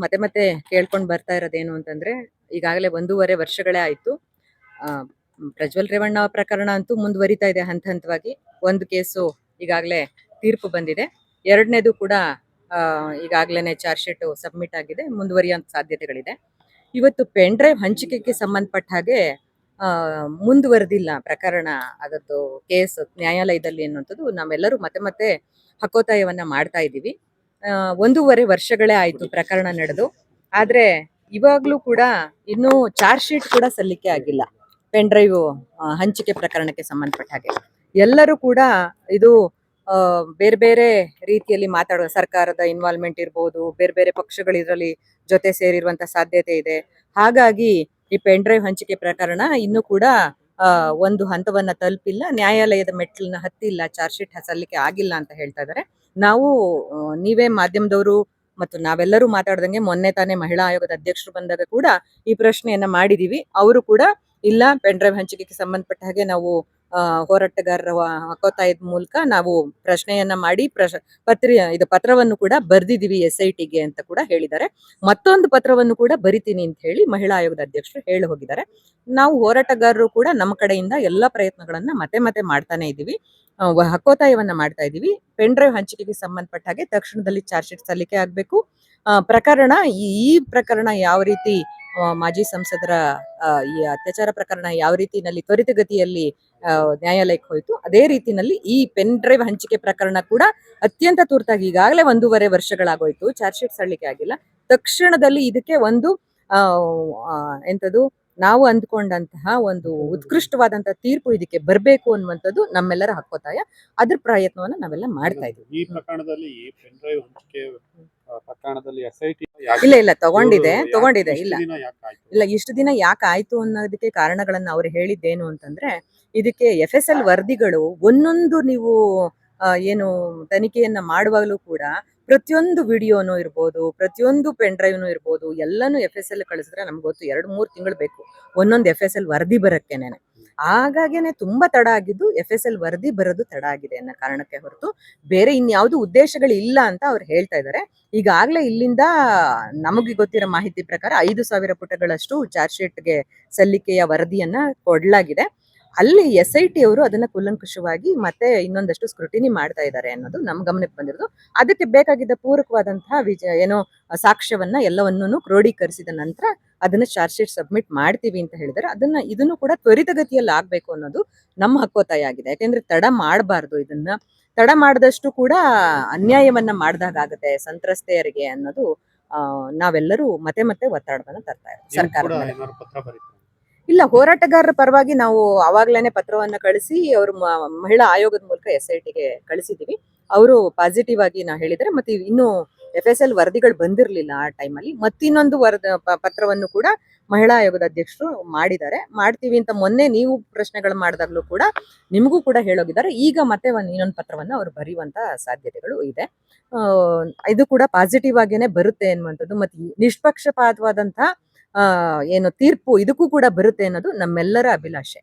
ಮತ್ತೆ ಮತ್ತೆ ಕೇಳ್ಕೊಂಡು ಬರ್ತಾ ಇರೋದೇನು ಅಂತಂದ್ರೆ, ಈಗಾಗಲೇ 1.5 ವರ್ಷಗಳೇ ಆಯ್ತು. ಆ, ಪ್ರಜ್ವಲ್ ರೇವಣ್ಣ ಪ್ರಕರಣ ಅಂತೂ ಮುಂದುವರಿತಾ ಇದೆ ಹಂತ ಹಂತವಾಗಿ. ಒಂದು ಕೇಸು ಈಗಾಗಲೇ ತೀರ್ಪು ಬಂದಿದೆ, ಎರಡನೇದು ಕೂಡ ಈಗಾಗಲೇ ಚಾರ್ಜ್ ಶೀಟ್ ಸಬ್ಮಿಟ್ ಆಗಿದೆ, ಮುಂದುವರಿಯುವಂತ ಸಾಧ್ಯತೆಗಳಿದೆ. ಇವತ್ತು ಪೆನ್ ಡ್ರೈವ್ ಹಂಚಿಕೆಗೆ ಸಂಬಂಧಪಟ್ಟ ಹಾಗೆ ಮುಂದುವರೆದಿಲ್ಲ ಪ್ರಕರಣ, ಅದರದ್ದು ಕೇಸ್ ನ್ಯಾಯಾಲಯದಲ್ಲಿ ಅನ್ನುವಂಥದ್ದು ನಾವೆಲ್ಲರೂ ಮತ್ತೆ ಮತ್ತೆ ಹಕ್ಕೊತ್ತಾಯವನ್ನ ಮಾಡ್ತಾ ಇದ್ದೀವಿ. 1.5 ವರ್ಷಗಳೇ ಆಯ್ತು ಪ್ರಕರಣ ನಡೆದು, ಆದ್ರೆ ಇವಾಗ್ಲೂ ಕೂಡ ಇನ್ನೂ ಚಾರ್ಜ್ ಶೀಟ್ ಕೂಡ ಸಲ್ಲಿಕೆ ಆಗಿಲ್ಲ ಪೆನ್ ಡ್ರೈವ್ ಹಂಚಿಕೆ ಪ್ರಕರಣಕ್ಕೆ ಸಂಬಂಧಪಟ್ಟ ಹಾಗೆ. ಎಲ್ಲರೂ ಕೂಡ ಇದು ಬೇರೆ ಬೇರೆ ರೀತಿಯಲ್ಲಿ ಮಾತಾಡುವ, ಸರ್ಕಾರದ ಇನ್ವಾಲ್ವ್ಮೆಂಟ್ ಇರ್ಬೋದು, ಬೇರೆ ಬೇರೆ ಪಕ್ಷಗಳು ಇದರಲ್ಲಿ ಜೊತೆ ಸೇರಿರುವಂತ ಸಾಧ್ಯತೆ ಇದೆ. ಹಾಗಾಗಿ ಈ ಪೆನ್ ಡ್ರೈವ್ ಹಂಚಿಕೆ ಪ್ರಕರಣ ಇನ್ನೂ ಕೂಡ ಒಂದು ಹಂತವನ್ನ ತಲುಪಿಲ್ಲ, ನ್ಯಾಯಾಲಯದ ಮೆಟ್ಲನ್ನ ಹತ್ತಿಲ್ಲ, ಚಾರ್ಜ್ ಶೀಟ್ ಸಲ್ಲಿಕೆ ಆಗಿಲ್ಲ ಅಂತ ಹೇಳ್ತಾ ಇದ್ದಾರೆ. ನಾವು ನೀವೇ ಮಾಧ್ಯಮದವರು ಮತ್ತು ನಾವೆಲ್ಲರೂ ಮಾತಾಡ್ದಂಗೆ ಮೊನ್ನೆ ತಾನೇ ಮಹಿಳಾ ಆಯೋಗದ ಅಧ್ಯಕ್ಷರು ಬಂದಾಗ ಕೂಡ ಈ ಪ್ರಶ್ನೆಯನ್ನ ಮಾಡಿದೀವಿ. ಅವರು ಕೂಡ ಇಲ್ಲ, ಪೆನ್ ಡ್ರೈವ್ ಹಂಚಿಕೆಗೆ ಸಂಬಂಧಪಟ್ಟ ಹಾಗೆ ನಾವು ಹೋರಾಟಗಾರರ ಹಕ್ಕೊತ್ತಾಯದ ಮೂಲಕ ನಾವು ಪ್ರಶ್ನೆಯನ್ನ ಮಾಡಿ ಪತ್ರವನ್ನು ಕೂಡ ಬರ್ದಿದೀವಿ SITಗೆ ಅಂತ ಕೂಡ ಹೇಳಿದ್ದಾರೆ. ಮತ್ತೊಂದು ಪತ್ರವನ್ನು ಕೂಡ ಬರಿತೀನಿ ಅಂತ ಹೇಳಿ ಮಹಿಳಾ ಆಯೋಗದ ಅಧ್ಯಕ್ಷರು ಹೇಳಿ ಹೋಗಿದ್ದಾರೆ. ನಾವು ಹೋರಾಟಗಾರರು ಕೂಡ ನಮ್ಮ ಕಡೆಯಿಂದ ಎಲ್ಲಾ ಪ್ರಯತ್ನಗಳನ್ನ ಮತ್ತೆ ಮತ್ತೆ ಮಾಡ್ತಾನೆ ಇದೀವಿ, ಹಕ್ಕೊತ್ತಾಯವನ್ನ ಮಾಡ್ತಾ ಇದೀವಿ. ಪೆನ್ ಡ್ರೈವ್ ಹಂಚಿಕೆಗೆ ಸಂಬಂಧಪಟ್ಟ ಹಾಗೆ ತಕ್ಷಣದಲ್ಲಿ ಚಾರ್ಜ್ ಶೀಟ್ ಸಲ್ಲಿಕೆ ಆಗ್ಬೇಕು. ಪ್ರಕರಣ ಈ ಪ್ರಕರಣ ಯಾವ ರೀತಿ ಮಾಜಿ ಸಂಸದರ ಈ ಅತ್ಯಾಚಾರ ಪ್ರಕರಣ ಯಾವ ರೀತಿನಲ್ಲಿ ತ್ವರಿತಗತಿಯಲ್ಲಿ ನ್ಯಾಯಾಲಯಕ್ಕೆ ಹೋಯ್ತು, ಅದೇ ರೀತಿನಲ್ಲಿ ಈ ಪೆನ್ ಡ್ರೈವ್ ಹಂಚಿಕೆ ಪ್ರಕರಣ ಕೂಡ ಅತ್ಯಂತ ತುರ್ತಾಗಿ, ಈಗಾಗಲೇ 1.5 ವರ್ಷಗಳಾಗೋಯ್ತು, ಚಾರ್ಜ್ ಶೀಟ್ ಸಲ್ಲಿಕೆ ಆಗಿಲ್ಲ. ತಕ್ಷಣದಲ್ಲಿ ಇದಕ್ಕೆ ಒಂದು ಎಂತದು ನಾವು ಅಂದ್ಕೊಂಡಂತಹ ಒಂದು ಉತ್ಕೃಷ್ಟವಾದಂತಹ ತೀರ್ಪು ಇದಕ್ಕೆ ಬರಬೇಕು ಅನ್ನುವಂಥದ್ದು ನಮ್ಮೆಲ್ಲರ ಹಕ್ಕೊತ್ತಾಯ. ಅದ್ರ ಪ್ರಯತ್ನವನ್ನ ನಾವೆಲ್ಲ ಮಾಡ್ತಾ ಇದ್ದೀವಿ. ಈ ಪ್ರಕರಣದಲ್ಲಿ ಪೆನ್ ಡ್ರೈವ್ ಹಂಚಿಕೆ ಪ್ರಕರಣದಲ್ಲಿ SIT ಇಲ್ಲ ತಗೊಂಡಿದೆ ಇಲ್ಲ ಇಷ್ಟು ದಿನ ಯಾಕೆ ಆಯ್ತು ಅನ್ನೋದಕ್ಕೆ ಕಾರಣಗಳನ್ನ ಅವ್ರು ಹೇಳಿದ್ದೇನು ಅಂತಂದ್ರೆ, ಇದಕ್ಕೆ FSL ವರದಿಗಳು ಒಂದೊಂದು ನೀವು ಏನು ತನಿಖೆಯನ್ನ ಮಾಡುವಾಗಲೂ ಕೂಡ ಪ್ರತಿಯೊಂದು ವಿಡಿಯೋನು ಇರ್ಬೋದು, ಪ್ರತಿಯೊಂದು ಪೆನ್ ಡ್ರೈವ್ನು ಇರ್ಬೋದು, ಎಲ್ಲಾನು FSL ಕಳಿಸಿದ್ರೆ ನಮ್ಗೆ ಗೊತ್ತು 2-3 ತಿಂಗಳು ಬೇಕು ಒಂದೊಂದು FSL ವರದಿ ಬರಕ್ಕೇನೆ. ಹಾಗಾಗೇನೆ ತುಂಬಾ ತಡ ಆಗಿದ್ದು FSL ವರದಿ ಬರೋದು ತಡ ಆಗಿದೆ ಅನ್ನೋ ಕಾರಣಕ್ಕೆ ಹೊರತು ಬೇರೆ ಇನ್ಯಾವುದು ಉದ್ದೇಶಗಳು ಇಲ್ಲ ಅಂತ ಅವ್ರು ಹೇಳ್ತಾ ಇದ್ದಾರೆ. ಈಗಾಗಲೇ ಇಲ್ಲಿಂದ ನಮಗೆ ಗೊತ್ತಿರೋ ಮಾಹಿತಿ ಪ್ರಕಾರ 5,000 ಪುಟಗಳಷ್ಟು ಚಾರ್ಜ್ ಶೀಟ್ಗೆ ಸಲ್ಲಿಕೆಯ ವರದಿಯನ್ನ ಕೊಡಲಾಗಿದೆ. ಅಲ್ಲಿ SIT ಅವರು ಅದನ್ನ ಕೂಲಂಕುಷವಾಗಿ ಮತ್ತೆ ಇನ್ನೊಂದಷ್ಟು ಸ್ಕ್ರೂಟಿನಿ ಮಾಡ್ತಾ ಇದ್ದಾರೆ ಅನ್ನೋದು ನಮ್ ಗಮನಕ್ಕೆ ಬಂದಿರೋದು. ಅದಕ್ಕೆ ಬೇಕಾಗಿದ್ದ ಪೂರಕವಾದಂತಹ ಏನೋ ಸಾಕ್ಷ್ಯವನ್ನ ಎಲ್ಲವನ್ನೂ ಕ್ರೋಢೀಕರಿಸಿದ ನಂತರ ಅದನ್ನ ಚಾರ್ಜ್ ಶೀಟ್ ಸಬ್ಮಿಟ್ ಮಾಡ್ತೀವಿ ಅಂತ ಹೇಳಿದ್ದಾರೆ. ಇದನ್ನು ಕೂಡ ತ್ವರಿತಗತಿಯಲ್ಲಿ ಆಗ್ಬೇಕು ಅನ್ನೋದು ನಮ್ಮ ಹಕ್ಕೊತ್ತಾಯ ಆಗಿದೆ. ಯಾಕೆಂದ್ರೆ ತಡ ಮಾಡಬಾರ್ದು, ಇದನ್ನ ತಡ ಮಾಡಿದಷ್ಟು ಕೂಡ ಅನ್ಯಾಯವನ್ನ ಮಾಡಿದಾಗತ್ತೆ ಸಂತ್ರಸ್ತೆಯರಿಗೆ ಅನ್ನೋದು ನಾವೆಲ್ಲರೂ ಮತ್ತೆ ಮತ್ತೆ ಒತ್ತಡವನ್ನ ತರ್ತಾ ಇದ್ದೀವಿ ಸರ್ಕಾರದ ಮೇಲೆ. ಇಲ್ಲ, ಹೋರಾಟಗಾರರ ಪರವಾಗಿ ನಾವು ಅವಾಗ್ಲೇನೆ ಪತ್ರವನ್ನ ಕಳಿಸಿ ಅವರು ಮಹಿಳಾ ಆಯೋಗದ ಮೂಲಕ SITಗೆ ಕಳಿಸಿದೀವಿ. ಅವರು ಪಾಸಿಟಿವ್ ಆಗಿ ನಾವು ಹೇಳಿದ್ರೆ, ಮತ್ತೆ ಇನ್ನು FSL ವರದಿಗಳು ಬಂದಿರಲಿಲ್ಲ ಆ ಟೈಮಲ್ಲಿ. ಮತ್ತಿನ್ನೊಂದು ಪತ್ರವನ್ನು ಕೂಡ ಮಹಿಳಾ ಆಯೋಗದ ಅಧ್ಯಕ್ಷರು ಮಾಡಿದ್ದಾರೆ. ಮಾಡ್ತೀವಿ ಅಂತ ಮೊನ್ನೆ ನೀವು ಪ್ರಶ್ನೆಗಳು ಮಾಡಿದಾಗ್ಲೂ ಕೂಡ ನಿಮಗೂ ಕೂಡ ಹೇಳೋಗಿದ್ದಾರೆ. ಈಗ ಮತ್ತೆ ಇನ್ನೊಂದು ಪತ್ರವನ್ನ ಅವರು ಬರೆಯುವಂತ ಸಾಧ್ಯತೆಗಳು ಇದೆ. ಇದು ಕೂಡ ಪಾಸಿಟಿವ್ ಆಗೇನೆ ಬರುತ್ತೆ ಅನ್ನುವಂಥದ್ದು, ಮತ್ತೆ ನಿಷ್ಪಕ್ಷಪಾತವಾದಂತಹ ಏನು ತೀರ್ಪು ಇದಕ್ಕೂ ಕೂಡ ಬರುತ್ತೆ ಅನ್ನೋದು ನಮ್ಮೆಲ್ಲರ ಅಭಿಲಾಷೆ.